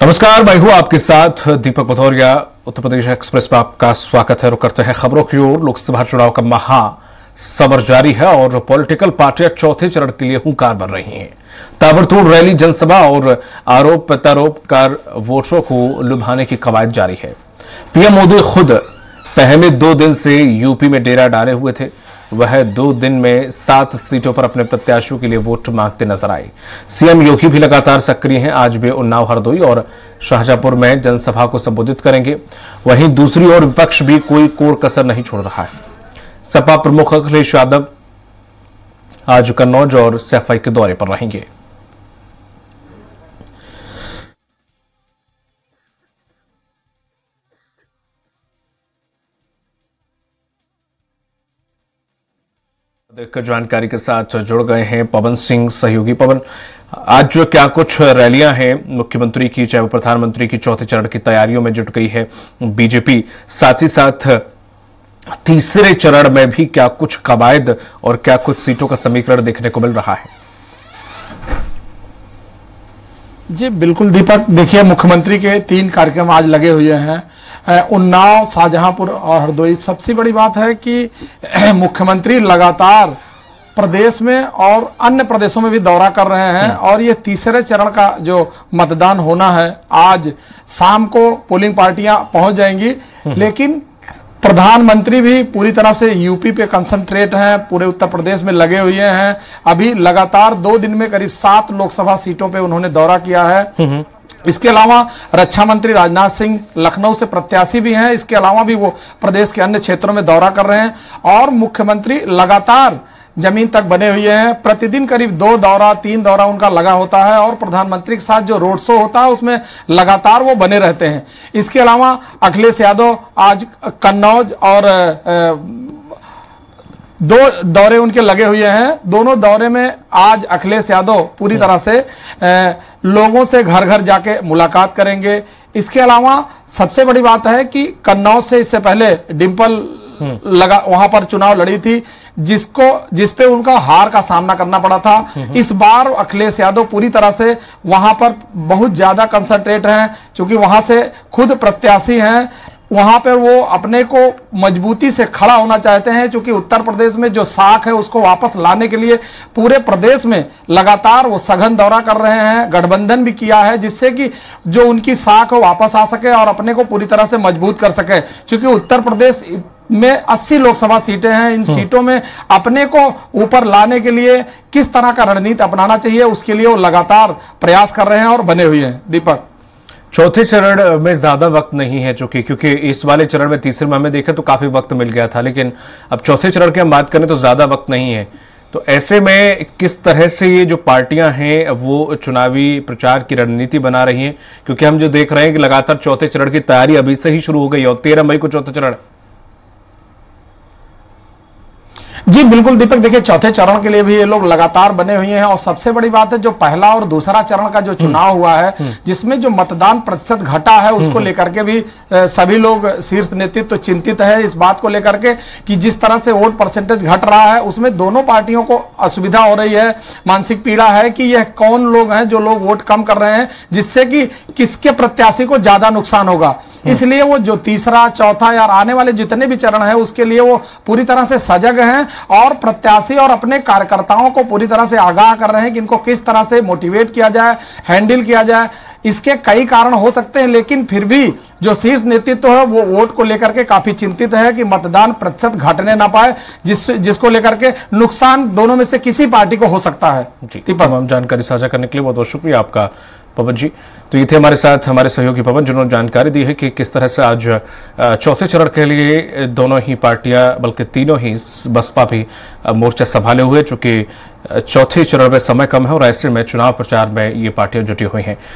नमस्कार, मैं हूं आपके साथ दीपक भदौरिया। उत्तर प्रदेश एक्सप्रेस में आपका स्वागत है। रुक करते हैं खबरों की ओर। लोकसभा चुनाव का महासमर जारी है और पॉलिटिकल पार्टियां चौथे चरण के लिए हुंकार भर रही हैं। ताबड़तोड़ रैली, जनसभा और आरोप प्रत्यारोप कर वोटरों को लुभाने की कवायद जारी है। पीएम मोदी खुद पहले 2 दिन से यूपी में डेरा डाले हुए थे। वह 2 दिन में 7 सीटों पर अपने प्रत्याशियों के लिए वोट मांगते नजर आए। सीएम योगी भी लगातार सक्रिय हैं। आज वे उन्नाव, हरदोई और शाहजहांपुर में जनसभा को संबोधित करेंगे। वहीं दूसरी ओर विपक्ष भी कोई कोर कसर नहीं छोड़ रहा है। सपा प्रमुख अखिलेश यादव आज कन्नौज और सैफई के दौरे पर रहेंगे। देखकर जानकारी के साथ जुड़ गए हैं पवन सिंह, सहयोगी। पवन, आज जो क्या कुछ रैलियां हैं मुख्यमंत्री की, चाहे वो प्रधानमंत्री की, चौथे चरण की तैयारियों में जुट गई है बीजेपी। साथ ही साथ तीसरे चरण में भी क्या कुछ कवायद और क्या कुछ सीटों का समीकरण देखने को मिल रहा है? जी बिल्कुल दीपक, देखिए मुख्यमंत्री के 3 कार्यक्रम आज लगे हुए हैं। उन्नाव, शाहजहांपुर और हरदोई। सबसे बड़ी बात है कि मुख्यमंत्री लगातार प्रदेश में और अन्य प्रदेशों में भी दौरा कर रहे हैं और ये तीसरे चरण का जो मतदान होना है, आज शाम को पोलिंग पार्टियां पहुंच जाएंगी। लेकिन प्रधानमंत्री भी पूरी तरह से यूपी पे कंसंट्रेट हैं, पूरे उत्तर प्रदेश में लगे हुए हैं। अभी लगातार 2 दिन में करीब 7 लोकसभा सीटों पे उन्होंने दौरा किया है। इसके अलावा रक्षा मंत्री राजनाथ सिंह लखनऊ से प्रत्याशी भी हैं। इसके अलावा भी वो प्रदेश के अन्य क्षेत्रों में दौरा कर रहे हैं और मुख्यमंत्री लगातार जमीन तक बने हुए हैं। प्रतिदिन करीब 2 दौरा 3 दौरा उनका लगा होता है और प्रधानमंत्री के साथ जो रोड शो होता है उसमें लगातार वो बने रहते हैं। इसके अलावा अखिलेश यादव आज कन्नौज और 2 दौरे उनके लगे हुए हैं। दोनों दौरे में आज अखिलेश यादव पूरी तरह से लोगों से घर घर जाके मुलाकात करेंगे। इसके अलावा सबसे बड़ी बात है कि कन्नौज से इससे पहले डिंपल लगा वहां पर चुनाव लड़ी थी, जिस पे उनका हार का सामना करना पड़ा था। इस बार अखिलेश यादव पूरी तरह से वहां पर बहुत ज्यादा कंसंट्रेट हैं, क्योंकि वहां से खुद प्रत्याशी हैं। वहां पर वो अपने को मजबूती से खड़ा होना चाहते हैं, क्योंकि उत्तर प्रदेश में जो साख है उसको वापस लाने के लिए पूरे प्रदेश में लगातार वो सघन दौरा कर रहे हैं। गठबंधन भी किया है जिससे कि जो उनकी साख है वापस आ सके और अपने को पूरी तरह से मजबूत कर सके। क्योंकि उत्तर प्रदेश में 80 लोकसभा सीटें हैं। इन सीटों में अपने को ऊपर लाने के लिए किस तरह का रणनीति अपनाना चाहिए, उसके लिए वो लगातार प्रयास कर रहे हैं और बने हुए हैं। दीपक, चौथे चरण में ज्यादा वक्त नहीं है, क्योंकि इस वाले चरण में तीसरे में हमें देखें तो काफी वक्त मिल गया था, लेकिन अब चौथे चरण की हम बात करें तो ज्यादा वक्त नहीं है। तो ऐसे में किस तरह से ये जो पार्टियां हैं वो चुनावी प्रचार की रणनीति बना रही हैं? क्योंकि हम जो देख रहे हैं कि लगातार चौथे चरण की तैयारी अभी से ही शुरू हो गई और 13 मई को चौथा चरण। जी बिल्कुल दीपक, देखिए चौथे चरण के लिए भी ये लोग लगातार बने हुए हैं। और सबसे बड़ी बात है, जो पहला और दूसरा चरण का जो चुनाव हुआ है, जिसमें जो मतदान प्रतिशत घटा है उसको लेकर के भी सभी लोग, शीर्ष नेतृत्व तो चिंतित है इस बात को लेकर के कि जिस तरह से वोट परसेंटेज घट रहा है उसमें दोनों पार्टियों को असुविधा हो रही है। मानसिक पीड़ा है कि यह कौन लोग हैं जो लोग वोट कम कर रहे हैं, जिससे कि किसके प्रत्याशी को ज्यादा नुकसान होगा। इसलिए वो जो तीसरा, चौथा या आने वाले जितने भी चरण है उसके लिए वो पूरी तरह से सजग हैं और प्रत्याशी और अपने कार्यकर्ताओं को पूरी तरह से आगाह कर रहे हैं कि इनको किस तरह से मोटिवेट किया जाए, हैंडल किया जाए। इसके कई कारण हो सकते हैं, लेकिन फिर भी जो शीर्ष नेतृत्व है वो वोट को लेकर के काफी चिंतित है कि मतदान प्रतिशत घटने ना पाए, जिसको लेकर के नुकसान दोनों में से किसी पार्टी को हो सकता है। जी, तमाम जानकारी साझा करने के लिए बहुत बहुत शुक्रिया आपका पवन जी। तो ये थे हमारे साथ हमारे सहयोगी पवन, जिन्होंने जानकारी दी है कि किस तरह से आज चौथे चरण के लिए दोनों ही पार्टियां, बल्कि तीनों ही, बसपा भी मोर्चा संभाले हुए, चूंकि चौथे चरण में समय कम है और ऐसे में चुनाव प्रचार में ये पार्टियां जुटी हुई हैं।